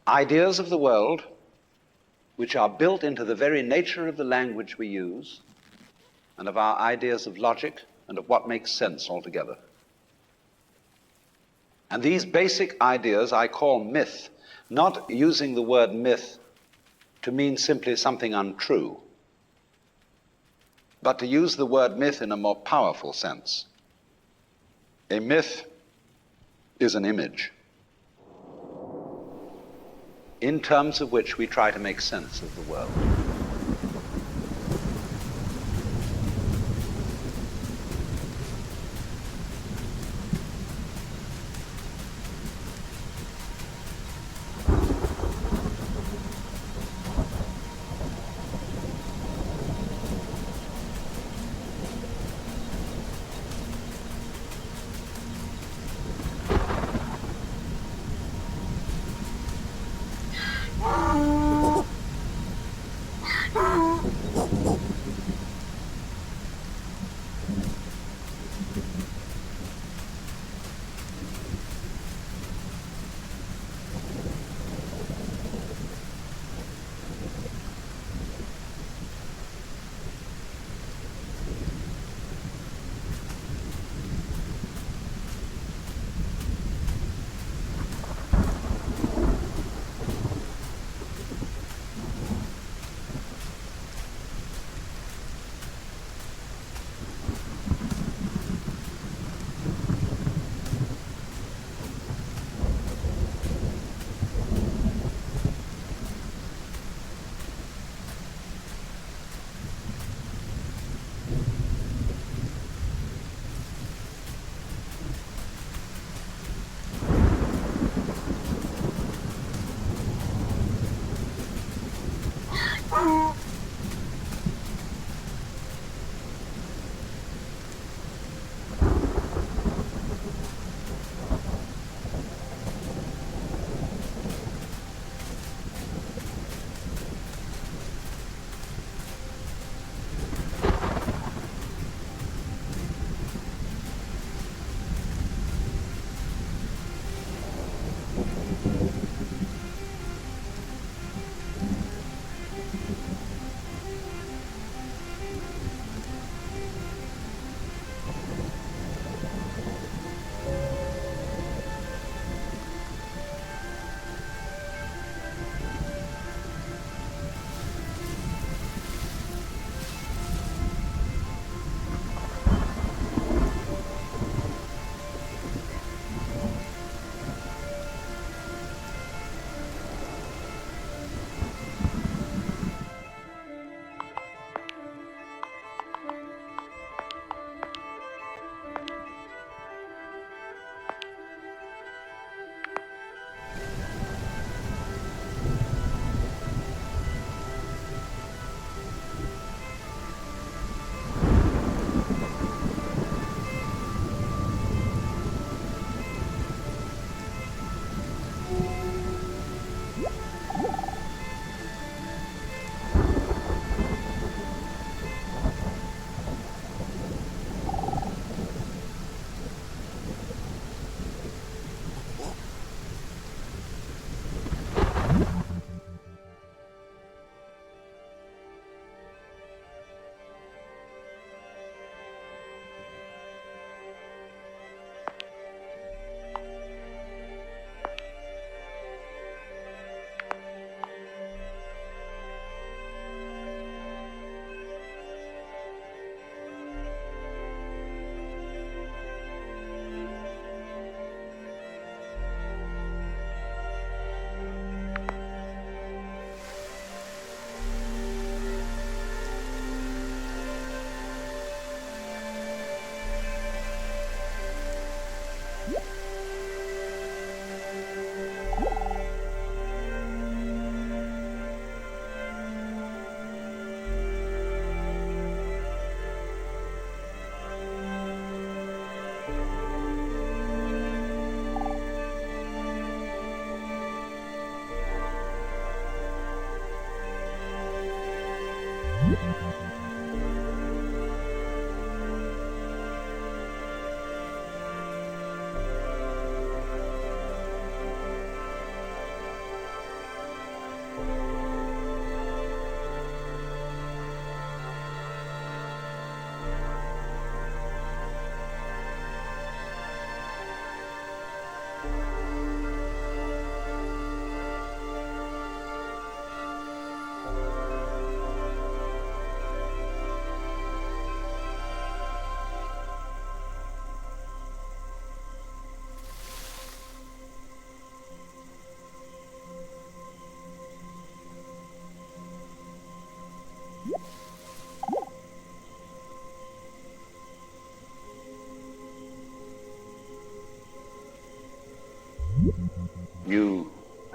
ideas of the world which are built into the very nature of the language we use and of our ideas of logic and of what makes sense altogether. And these basic ideas I call myth, not using the word myth to mean simply something untrue, but to use the word myth in a more powerful sense. A myth is an image in terms of which we try to make sense of the world.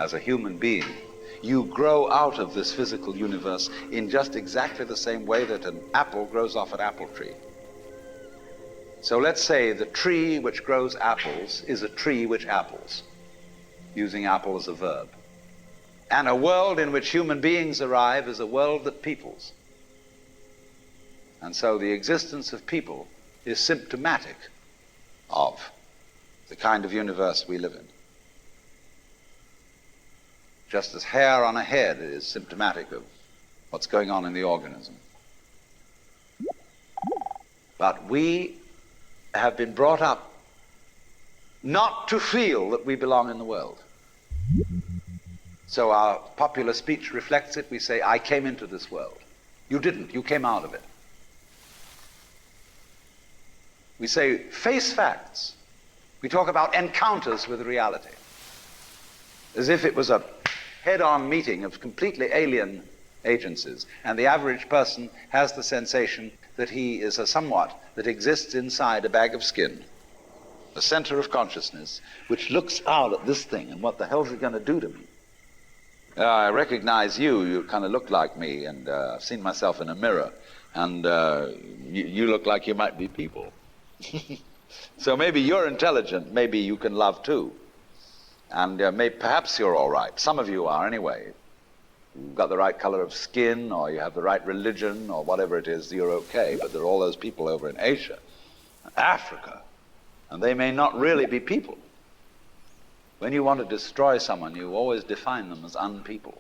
as a human being, you grow out of this physical universe in just exactly the same way that an apple grows off an apple tree. So let's say the tree which grows apples is a tree which apples, using apple as a verb. And a world in which human beings arrive is a world that peoples. And so the existence of people is symptomatic of the kind of universe we live in. Just as hair on a head is symptomatic of what's going on in the organism. But we have been brought up not to feel that we belong in the world. So our popular speech reflects it. We say, I came into this world. You didn't. You came out of it. We say, face facts. We talk about encounters with reality, as if it was a head-on meeting of completely alien agencies, and the average person has the sensation that he is a somewhat that exists inside a bag of skin, a center of consciousness, which looks out at this thing, and what the hell's it going to do to me? I recognize you. You kind of look like me, and I've seen myself in a mirror, and you look like you might be people. So maybe you're intelligent, maybe you can love too, and perhaps you're all right. Some of you are anyway. You've got the right color of skin, or you have the right religion, or whatever it is, you're okay. But there are all those people over in Asia, Africa, and they may not really be people. When you want to destroy someone, you always define them as unpeople.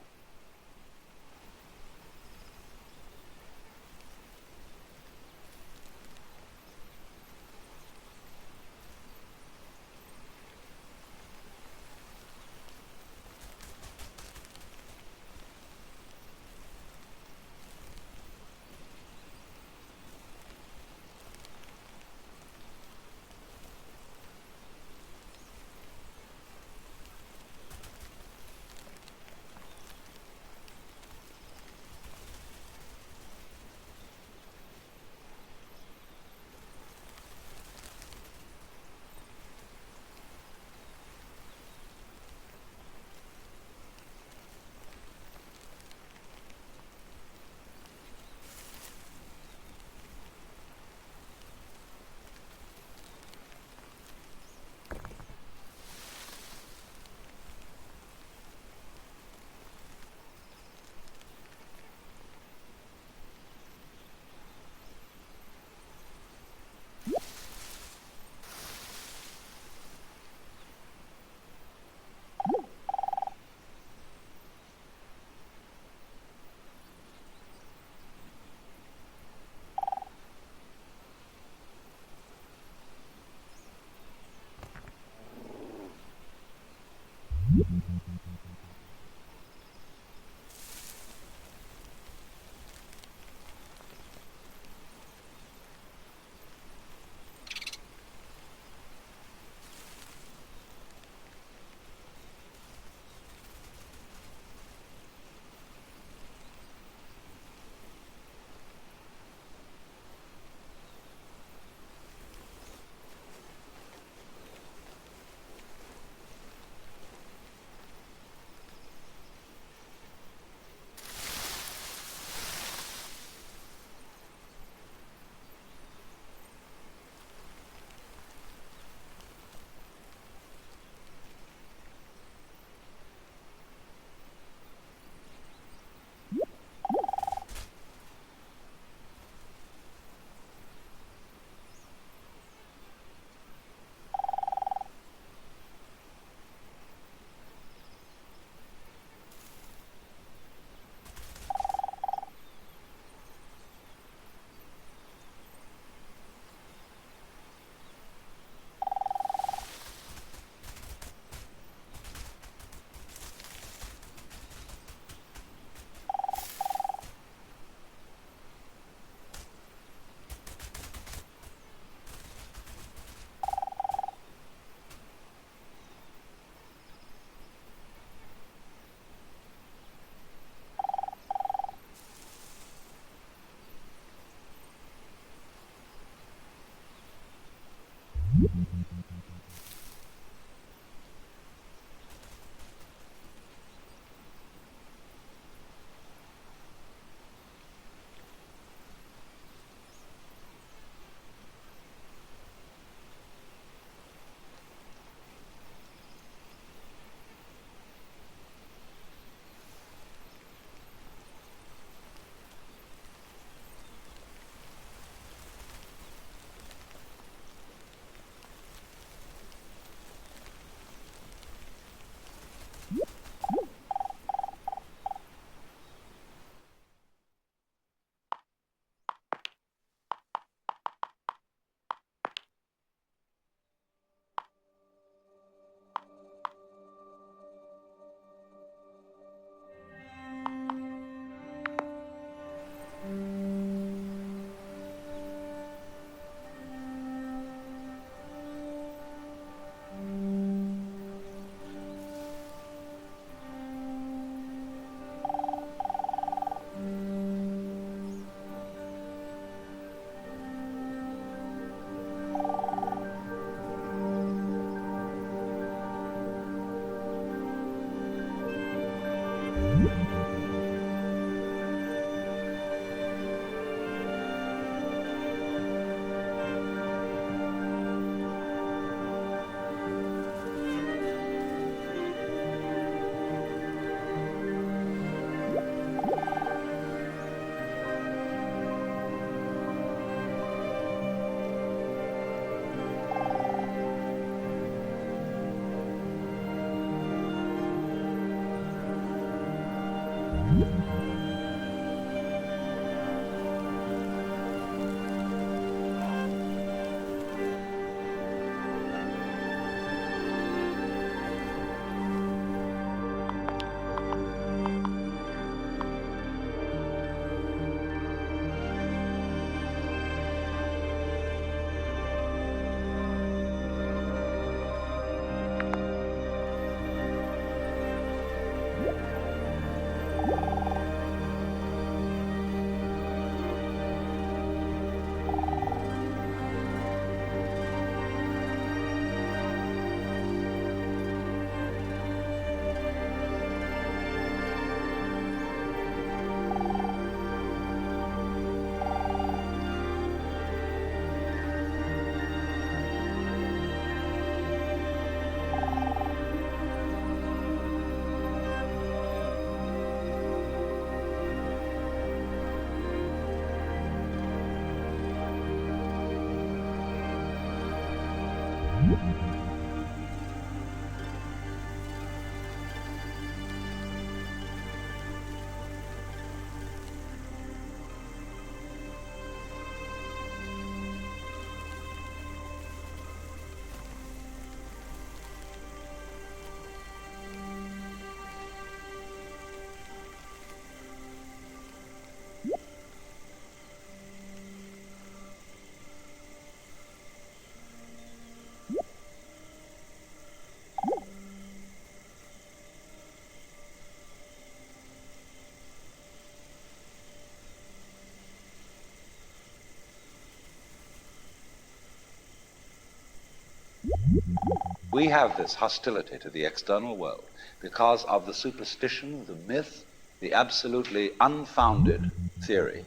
We have this hostility to the external world because of the superstition, the myth, the absolutely unfounded theory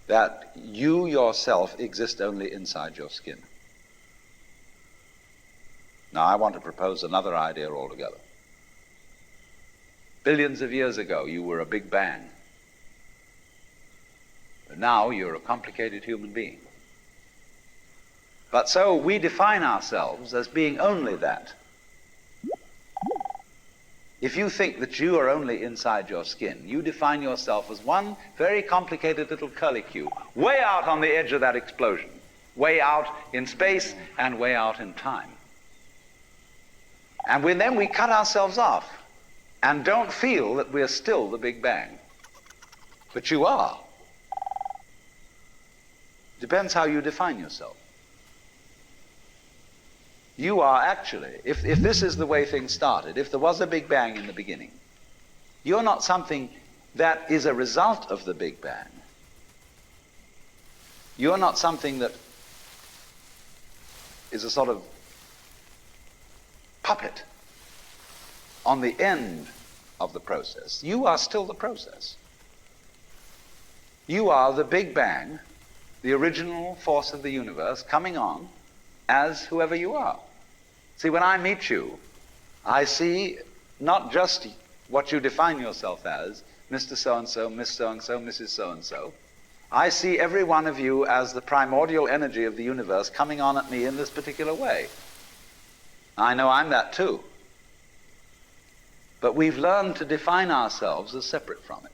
that you yourself exist only inside your skin. Now, I want to propose another idea altogether. Billions of years ago, you were a big bang. But now you're a complicated human being. But so we define ourselves as being only that. If you think that you are only inside your skin, you define yourself as one very complicated little curlicue, way out on the edge of that explosion, way out in space and way out in time. And then we cut ourselves off and don't feel that we're still the Big Bang. But you are. Depends how you define yourself. You are actually, if this is the way things started, if there was a Big Bang in the beginning, you're not something that is a result of the Big Bang. You're not something that is a sort of puppet on the end of the process. You are still the process. You are the Big Bang, the original force of the universe coming on as whoever you are. See, when I meet you, I see not just what you define yourself as, Mr. So-and-so, Miss So-and-so, Mrs. So-and-so. I see every one of you as the primordial energy of the universe coming on at me in this particular way. I know I'm that too. But we've learned to define ourselves as separate from it.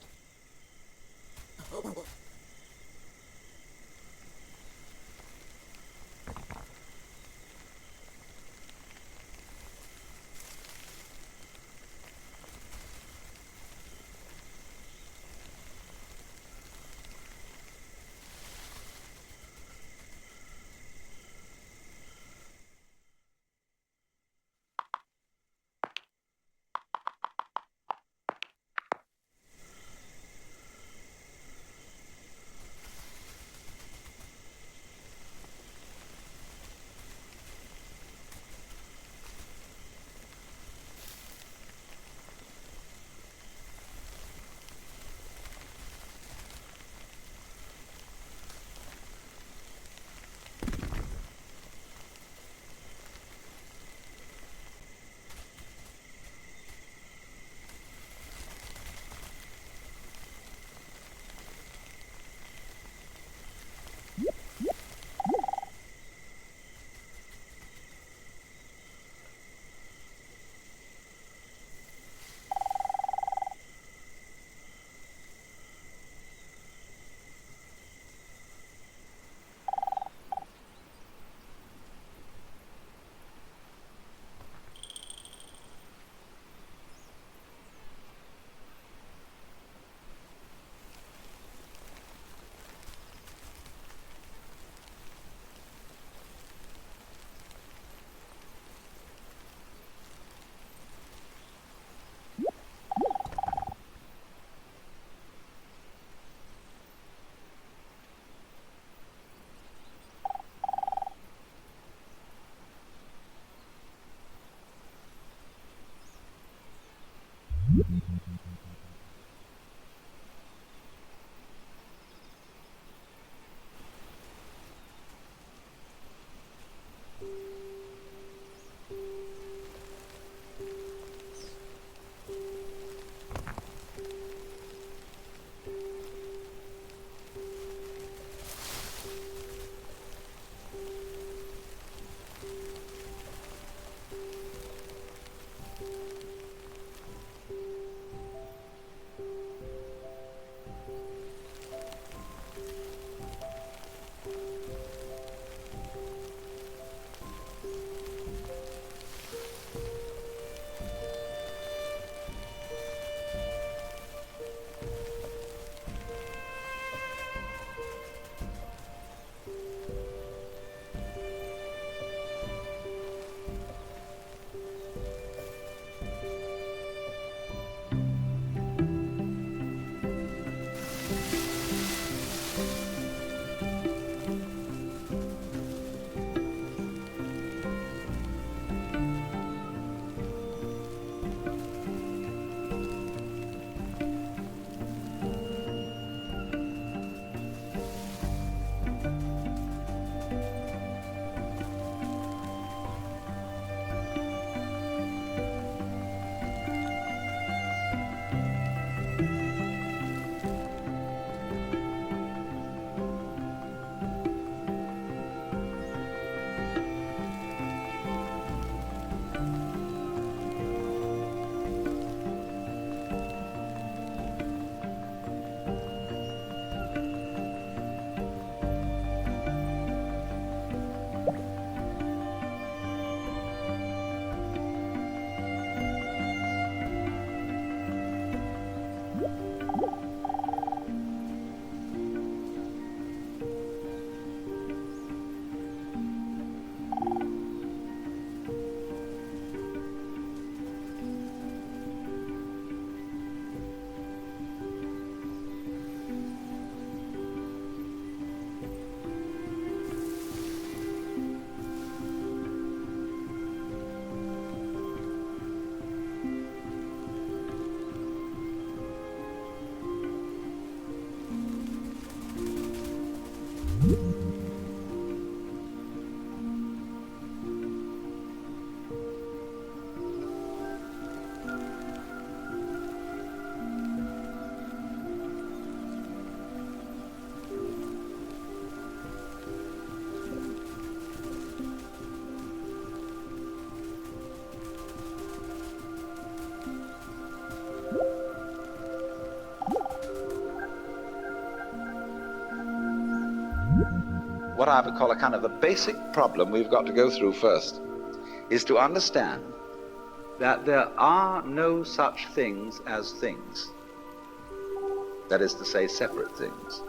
What I would call a kind of a basic problem we've got to go through first is to understand that there are no such things as things. That is to say, separate things.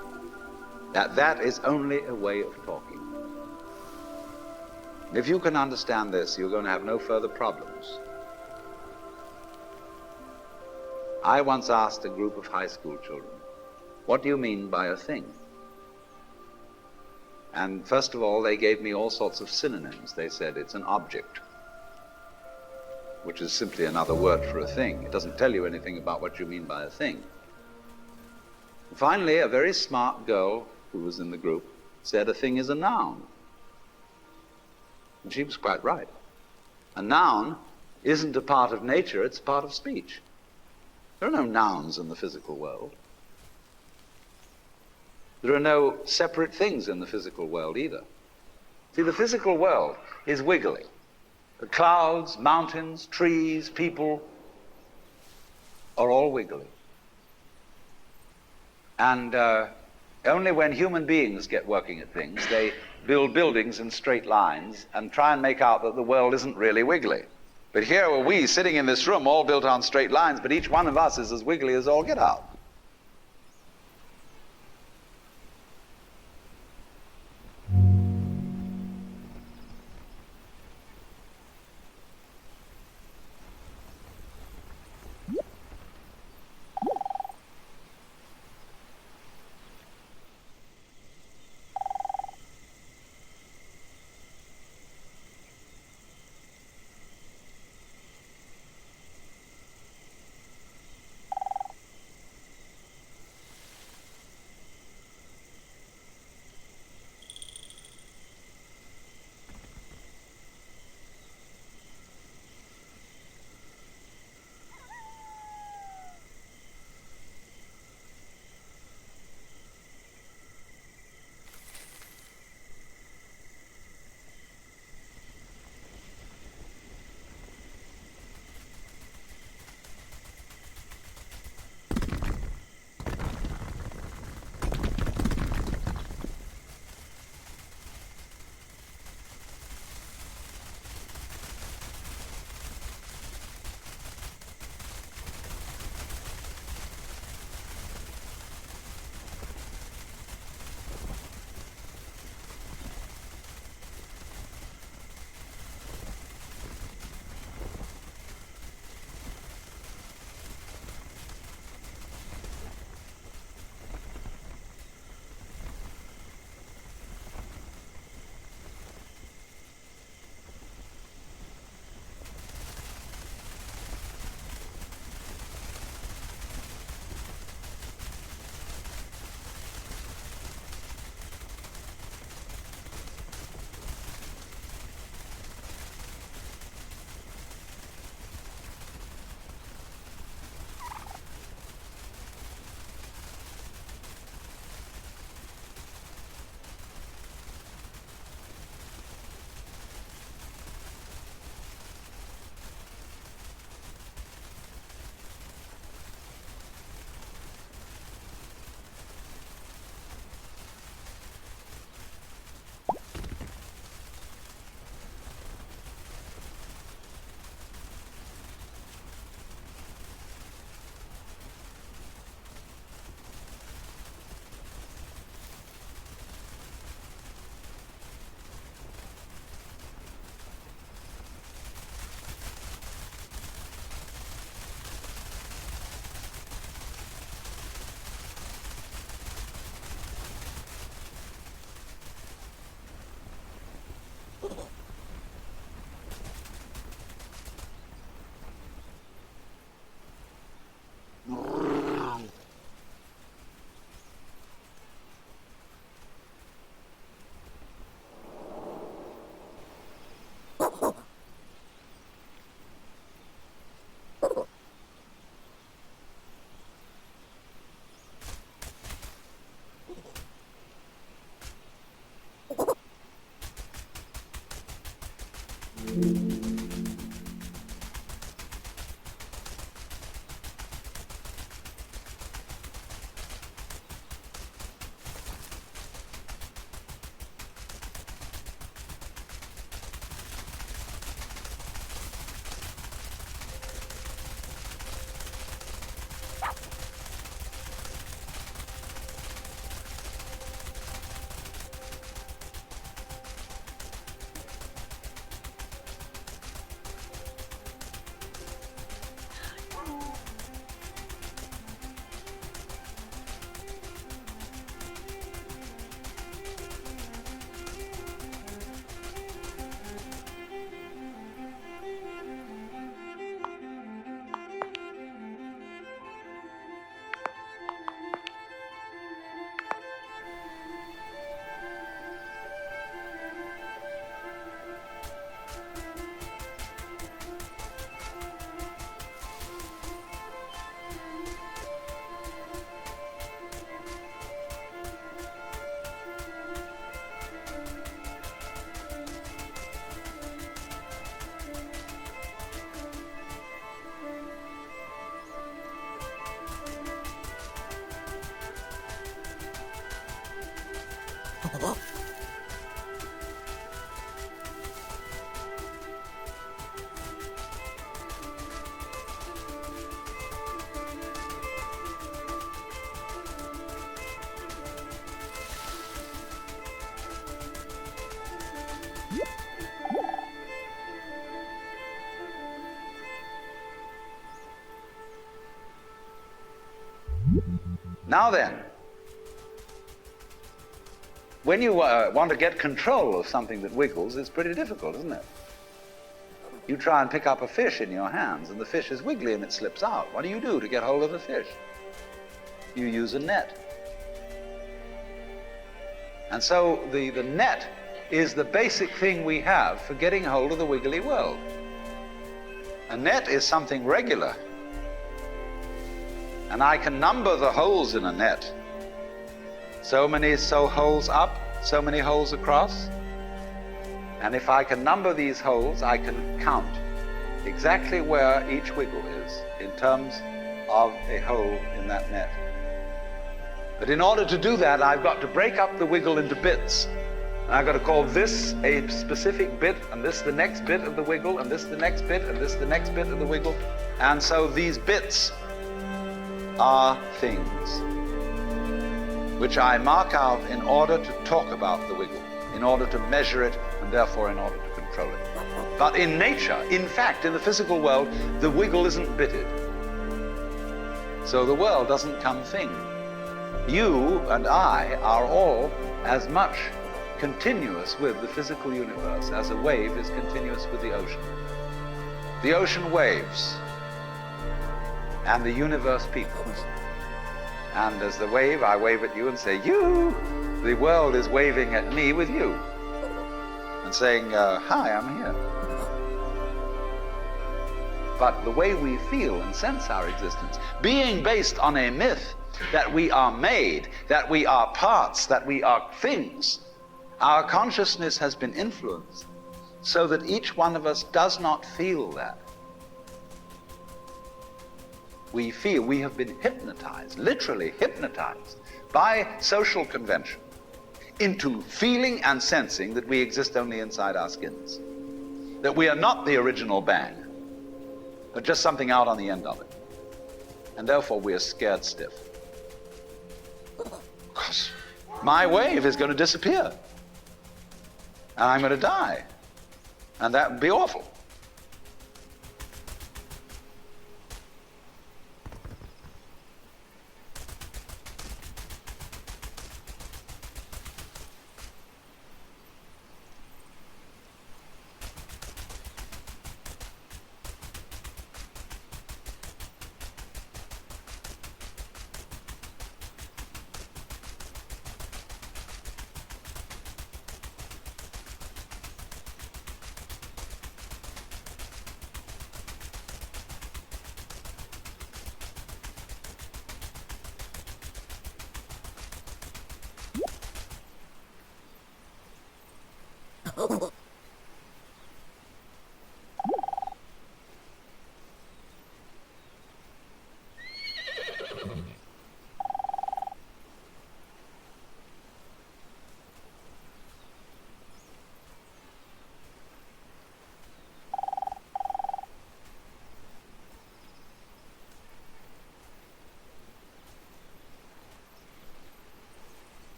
That is only a way of talking. If you can understand this, you're going to have no further problems. I once asked a group of high school children, what do you mean by a thing? And first of all, they gave me all sorts of synonyms. They said it's an object, which is simply another word for a thing. It doesn't tell you anything about what you mean by a thing. Finally, a very smart girl who was in the group said a thing is a noun. And she was quite right. A noun isn't a part of nature, it's a part of speech. There are no nouns in the physical world. There are no separate things in the physical world either. See, the physical world is wiggly. The clouds, mountains, trees, people are all wiggly. And only when human beings get working at things, they build buildings in straight lines and try and make out that the world isn't really wiggly. But here are we sitting in this room all built on straight lines, but each one of us is as wiggly as all get out. Now then, when you want to get control of something that wiggles, it's pretty difficult, isn't it? You try and pick up a fish in your hands, and the fish is wiggly and it slips out. What do you do to get hold of the fish? You use a net. And so the net is the basic thing we have for getting hold of the wiggly world. A net is something regular. And I can number the holes in a net. So many holes up, so many holes across. And if I can number these holes, I can count exactly where each wiggle is in terms of a hole in that net. But in order to do that, I've got to break up the wiggle into bits. And I've got to call this a specific bit, and this the next bit of the wiggle, and this the next bit, and this the next bit of the wiggle. And so these bits are things which I mark out in order to talk about the wiggle, in order to measure it, and therefore in order to control it. But in nature, in fact, in the physical world, the wiggle isn't bitted. So the world doesn't come thing. You and I are all as much continuous with the physical universe as a wave is continuous with the ocean. The ocean waves, and the universe peoples. And as the wave, I wave at you and say, you! The world is waving at me with you. And saying, hi, I'm here. But the way we feel and sense our existence, being based on a myth that we are made, that we are parts, that we are things, our consciousness has been influenced so that each one of us does not feel that. We feel we have been hypnotized, literally hypnotized, by social convention into feeling and sensing that we exist only inside our skins, that we are not the original bang, but just something out on the end of it. And therefore we are scared stiff. Because my wave is going to disappear, and I'm going to die, and that would be awful.